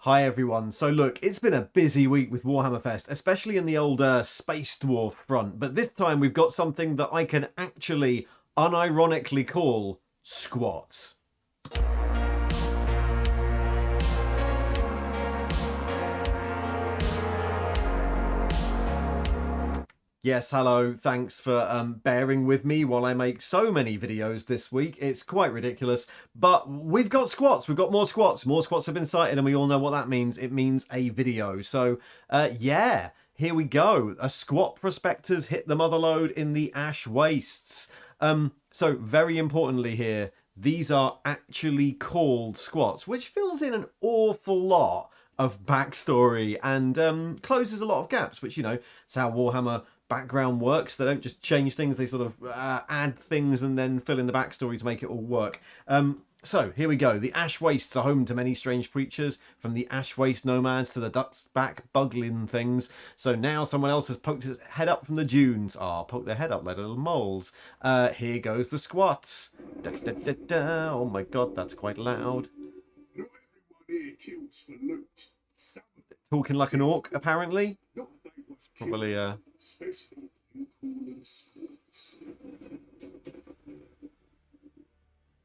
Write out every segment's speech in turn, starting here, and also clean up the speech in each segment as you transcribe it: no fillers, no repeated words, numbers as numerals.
Hi everyone. So look, it's been a busy week with Warhammer Fest, especially in the old Space Dwarf front, but this time we've got something that I can actually unironically call squats. Yes, hello. Thanks for bearing with me while I make so many videos this week. It's quite ridiculous, but we've got squats. We've got more squats. More squats have been sighted, and we all know what that means. It means a video. So, yeah, here we go. A squat prospectors hit the motherlode in the Ash Wastes. So very importantly here, these are actually called squats, which fills in an awful lot of backstory and closes a lot of gaps, which, you know, it's how Warhammer background works. They don't just change things, they sort of add things and then fill in the backstory to make it all work. So here we go. The Ash Wastes are home to many strange creatures, from the Ash Waste nomads to the Duck's-back buglin things. So now someone else has poked his head up from the dunes. Poke their head up like little moles. Here goes the squats. Da, da, da, da. Oh my god, that's quite loud. Not everyone here kills for loot. Talking like an orc, apparently. Probably Especially in cooling sports.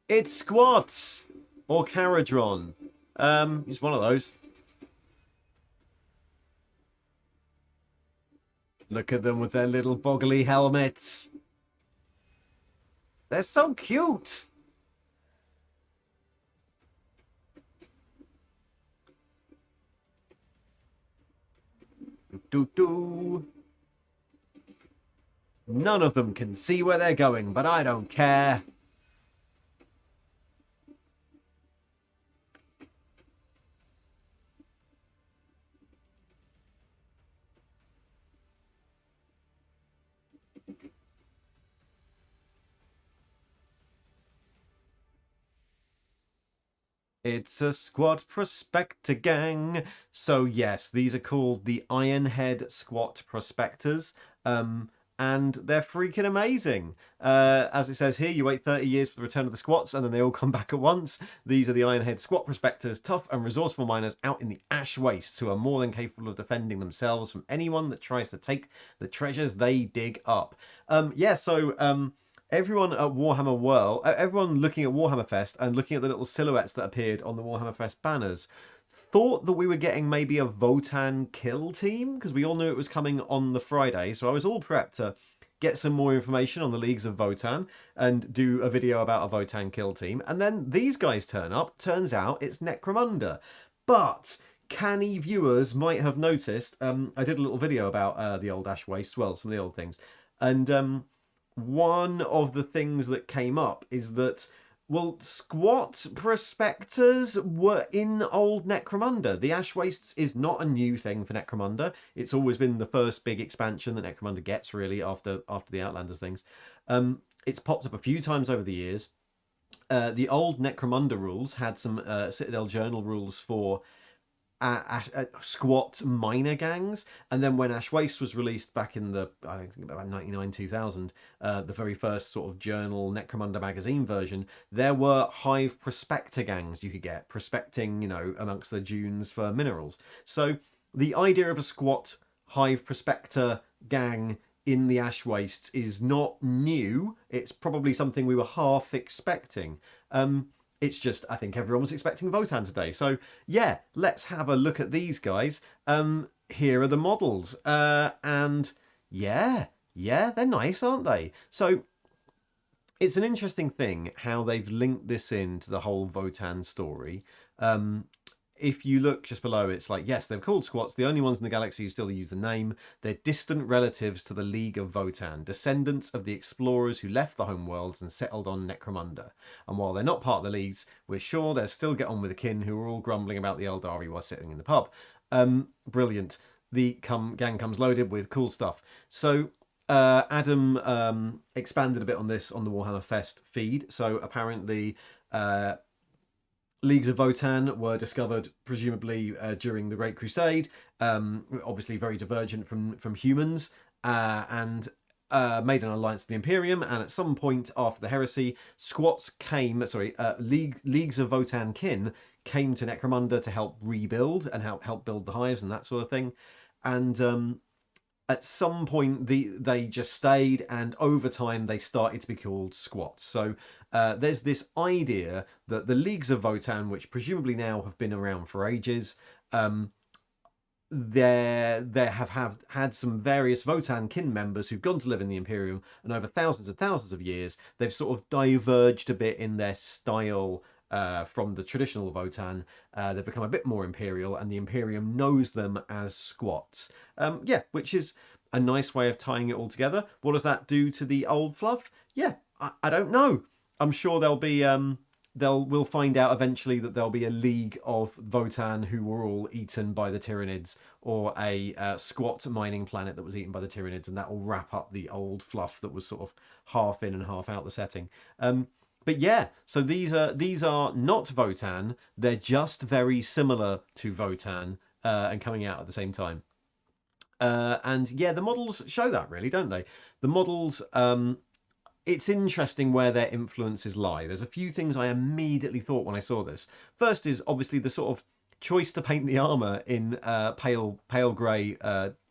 It's squats or kharadron. It's one of those. Look at them with their little boggly helmets. They're so cute. Do-do. None of them can see where they're going, but I don't care. It's a squat prospector gang. So yes, these are called the Ironhead Squat Prospectors. And they're freaking amazing. As it says here, you wait 30 years for the return of the squats, and then they all come back at once. These are the Ironhead Squat Prospectors, tough and resourceful miners out in the Ash Wastes who are more than capable of defending themselves from anyone that tries to take the treasures they dig up. Everyone at Warhammer World, everyone looking at Warhammer Fest and looking at the little silhouettes that appeared on the Warhammer Fest banners, thought that we were getting maybe a votann kill team, because we all knew it was coming on the Friday. So I was all prepped to get some more information on the leagues of votann and do a video about a votann kill team. And then these guys turn up. Turns out it's Necromunda. But canny viewers might have noticed, I did a little video about the old Ash Waste, well, some of the old things. And one of the things that came up is that, well, squat prospectors were in old Necromunda. The Ash Wastes is not a new thing for Necromunda. It's always been the first big expansion that Necromunda gets, really, after the Outlanders things. It's popped up a few times over the years. The old Necromunda rules had some Citadel Journal rules for squat minor gangs, and then when Ash Waste was released back in the, I think about 99 2000, the very first sort of journal Necromunda magazine version, there were hive prospector gangs you could get prospecting, you know, amongst the dunes for minerals. So the idea of a squat hive prospector gang in the Ash Wastes is not new. It's probably something we were half expecting. It's just, I think everyone was expecting votann today. So yeah, let's have a look at these guys. Here are the models. And yeah, they're nice, aren't they? So it's an interesting thing how they've linked this into the whole votann story. If you look just below, it's like, yes, they're called squats, the only ones in the galaxy who still use the name. They're distant relatives to the League of Votann, descendants of the explorers who left the homeworlds and settled on Necromunda. And while they're not part of the leagues, we're sure they'll still get on with the kin who are all grumbling about the Eldari while sitting in the pub. Brilliant. The gang comes loaded with cool stuff. So Adam expanded a bit on this on the Warhammer Fest feed. So apparently Leagues of Votann were discovered presumably during the Great Crusade, obviously very divergent from humans, and made an alliance with the Imperium, and at some point after the heresy, leagues of Votann kin came to Necromunda to help rebuild and help build the hives and that sort of thing. And at some point, they just stayed, and over time they started to be called squats. So there's this idea that the leagues of Votann, which presumably now have been around for ages, there have had some various Votann kin members who've gone to live in the Imperium, and over thousands and thousands of years, they've sort of diverged a bit in their style from the traditional Votann. They've become a bit more Imperial, and the Imperium knows them as squats. Which is a nice way of tying it all together. What does that do to the old fluff? Yeah, I don't know. I'm sure there'll be we'll find out eventually that there'll be a league of Votann who were all eaten by the Tyranids, or a squat mining planet that was eaten by the Tyranids, and that will wrap up the old fluff that was sort of half in and half out the setting. But yeah, so these are not Votann. They're just very similar to Votann and coming out at the same time. And yeah, the models show that, really, don't they? The models, it's interesting where their influences lie. There's a few things I immediately thought when I saw this. First is obviously the sort of choice to paint the armor in pale grey,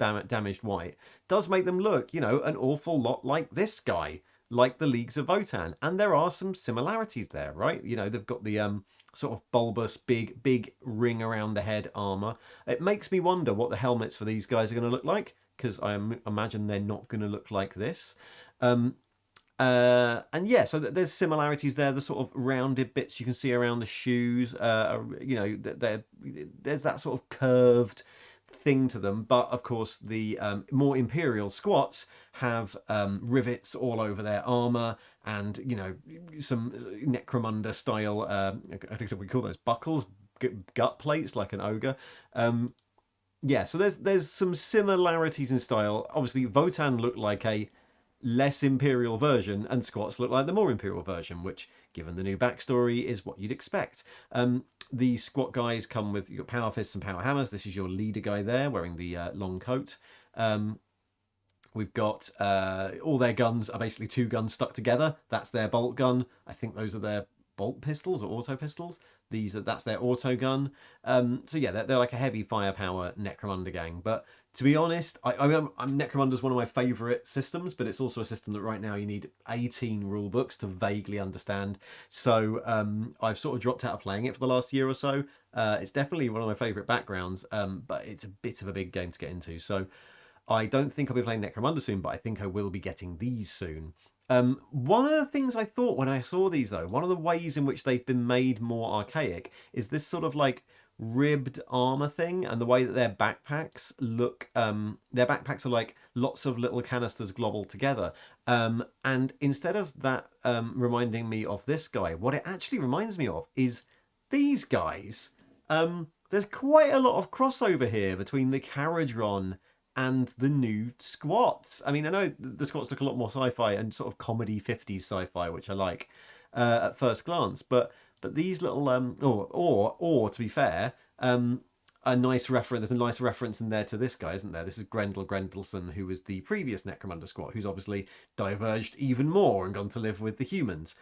damaged white does make them look, an awful lot like this guy, like the Leagues of Votann. And there are some similarities there, right? They've got the sort of bulbous, big ring around the head armor. It makes me wonder what the helmets for these guys are going to look like, because I imagine they're not going to look like this. And yeah, so there's similarities there. The sort of rounded bits you can see around the shoes, there's that sort of curved thing to them. But of course, the more Imperial squats have rivets all over their armor, and some Necromunda style. I think we call those buckles, gut plates, like an ogre. So there's some similarities in style. Obviously, Votann look like a less Imperial version, and squats look like the more Imperial version, which, given the new backstory, is what you'd expect. The squat guys come with your power fists and power hammers. This is your leader guy there, wearing the long coat. We've got all their guns are basically two guns stuck together. That's their bolt gun. I think those are their bolt pistols or auto pistols. That's their auto gun. So yeah, they're like a heavy firepower Necromunda gang. But to be honest, Necromunda's one of my favourite systems, but it's also a system that right now you need 18 rule books to vaguely understand. So I've sort of dropped out of playing it for the last year or so. It's definitely one of my favourite backgrounds, but it's a bit of a big game to get into. So I don't think I'll be playing Necromunda soon, but I think I will be getting these soon. One of the things I thought when I saw these, though, one of the ways in which they've been made more archaic is this sort of like ribbed armor thing, and the way that their backpacks look. Their backpacks are like lots of little canisters globbled together. And instead of that reminding me of this guy, what it actually reminds me of is these guys. There's quite a lot of crossover here between the kharadron and the new squats. I mean, I know the squats look a lot more sci-fi and sort of comedy 50s sci-fi, which I like at first glance. But these little or to be fair, a nice reference. There's a nice reference in there to this guy, isn't there? This is Grendel Grendelson, who was the previous Necromunda squat, who's obviously diverged even more and gone to live with the humans.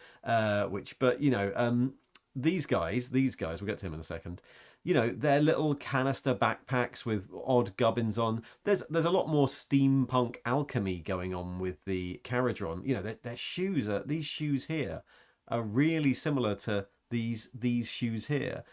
These guys, we'll get to him in a second. Their little canister backpacks with odd gubbins on. There's a lot more steampunk alchemy going on with the kharadron. Their shoes these shoes here are really similar to these shoes here.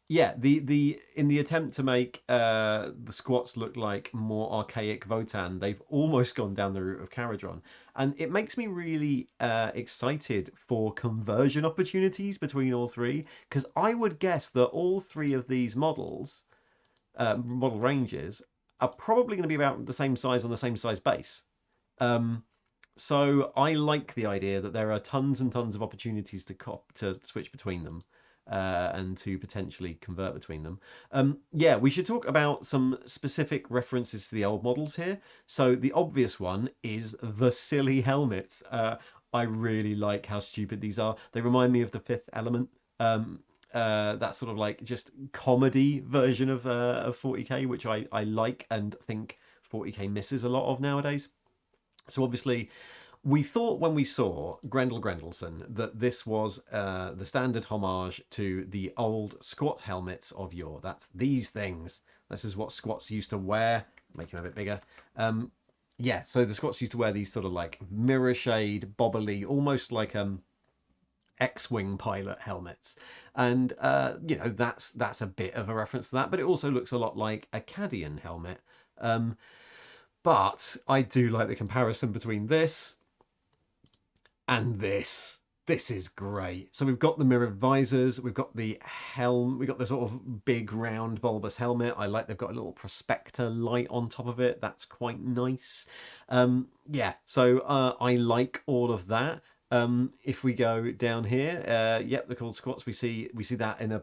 The in the attempt to make the squats look like more archaic Votann, they've almost gone down the route of kharadron, and it makes me really excited for conversion opportunities between all three, because I would guess that all three of these model ranges are probably going to be about the same size on the same size base. So I like the idea that there are tons and tons of opportunities to switch between them. And to potentially convert between them. We should talk about some specific references to the old models here. So the obvious one is the silly helmets. I really like how stupid these are. They remind me of the Fifth Element. That sort of like just comedy version of 40k, which I like and think 40k misses a lot of nowadays. So obviously, we thought when we saw Grendel Grendelson that this was the standard homage to the old squat helmets of yore. That's these things. This is what squats used to wear. Make them a bit bigger. Yeah, so the squats used to wear these sort of like mirror shade, bobbly, almost like X-wing pilot helmets, and that's a bit of a reference to that, but it also looks a lot like a Cadian helmet. But I do like the comparison between this and this. This is great. So we've got the mirrored visors, we've got the helm, we've got the sort of big round bulbous helmet. I like they've got a little prospector light on top of it. That's quite nice. Yeah, so I like all of that. If we go down here, yep, they're called squats. We see that in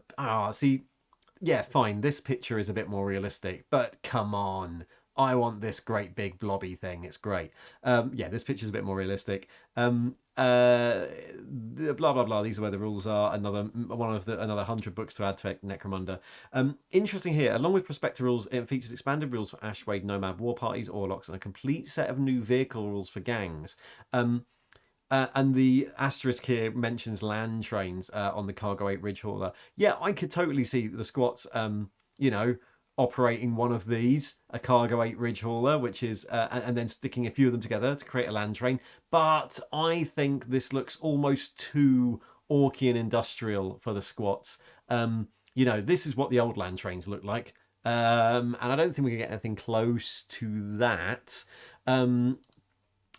yeah, fine. This picture is a bit more realistic, but come on. I want this great big blobby thing. It's great. Yeah, this picture's a bit more realistic. Blah blah blah. These are where the rules are. Another 100 books to add to Necromunda. Interesting here. Along with Prospector rules, it features expanded rules for Ashwade Nomad war parties, Orlocks, and a complete set of new vehicle rules for gangs. And the asterisk here mentions land trains on the Cargo 8 Ridge Hauler. Yeah, I could totally see the squats, operating one of these, a Cargo 8 Ridge Hauler, which is, and then sticking a few of them together to create a land train. But I think this looks almost too Orkian industrial for the squats. This is what the old land trains look like. And I don't think we can get anything close to that.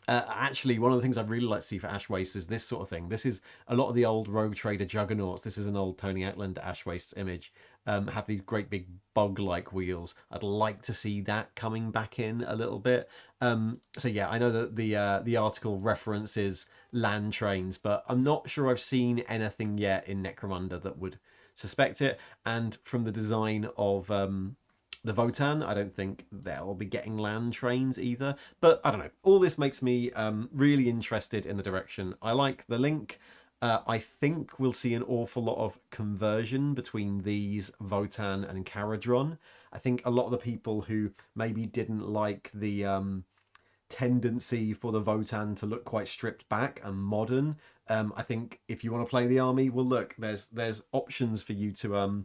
Actually, one of the things I'd really like to see for Ash Waste is this sort of thing. This is a lot of the old Rogue Trader juggernauts. This is an old Tony Outland Ash Waste image. Have these great big bug-like wheels. I'd like to see that coming back in a little bit. So yeah, I know that the article references land trains, but I'm not sure I've seen anything yet in Necromunda that would suspect it. And from the design of the votann, I don't think they'll be getting land trains either. But I don't know. All this makes me really interested in the direction. I like the link. I think we'll see an awful lot of conversion between these votann and kharadron. I think a lot of the people who maybe didn't like the tendency for the votann to look quite stripped back and modern. I think if you want to play the army, well, look, there's options for you to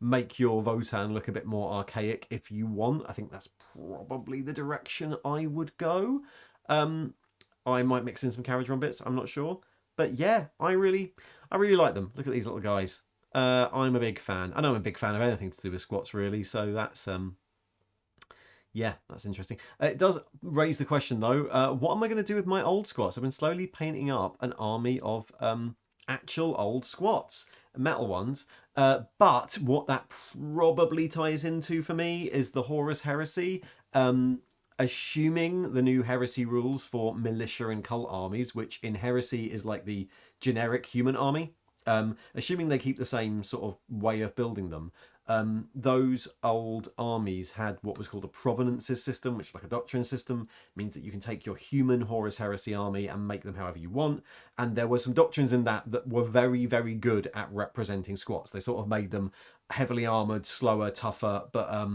make your votann look a bit more archaic if you want. I think that's probably the direction I would go. I might mix in some kharadron bits, I'm not sure. But yeah, I really like them. Look at these little guys. I'm a big fan. I know I'm a big fan of anything to do with squats, really. So that's yeah, that's interesting. It does raise the question though. What am I going to do with my old squats? I've been slowly painting up an army of actual old squats, metal ones. But what that probably ties into for me is the Horus Heresy. Assuming the new heresy rules for militia and cult armies, which in heresy is like the generic human army, assuming they keep the same sort of way of building them, those old armies had what was called a provenances system, which is like a doctrine system. It means that you can take your human Horus Heresy army and make them however you want. And there were some doctrines in that were very, very good at representing squats. They sort of made them heavily armored, slower, tougher, but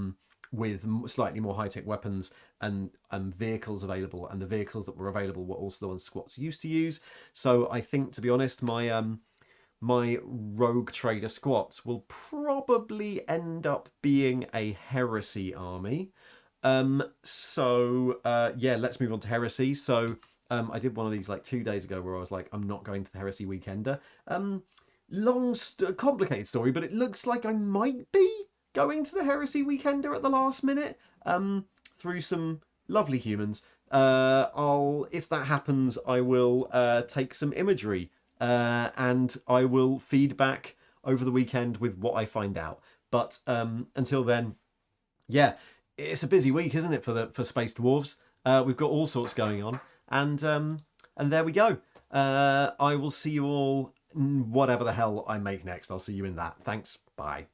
with slightly more high-tech weapons and vehicles available. And the vehicles that were available were also the ones squats used to use. So I think, to be honest, my Rogue Trader squats will probably end up being a heresy army. Yeah, let's move on to heresy. So I did one of these like 2 days ago where I was like, I'm not going to the heresy weekender. Complicated story, but it looks like I might be going to the heresy weekender at the last minute through some lovely humans. If that happens, I will take some imagery and I will feed back over the weekend with what I find out. But until then, yeah, it's a busy week, isn't it, for Space Dwarves? We've got all sorts going on, and there we go. I will see you all whatever the hell I make next. I'll see you in that. Thanks. Bye.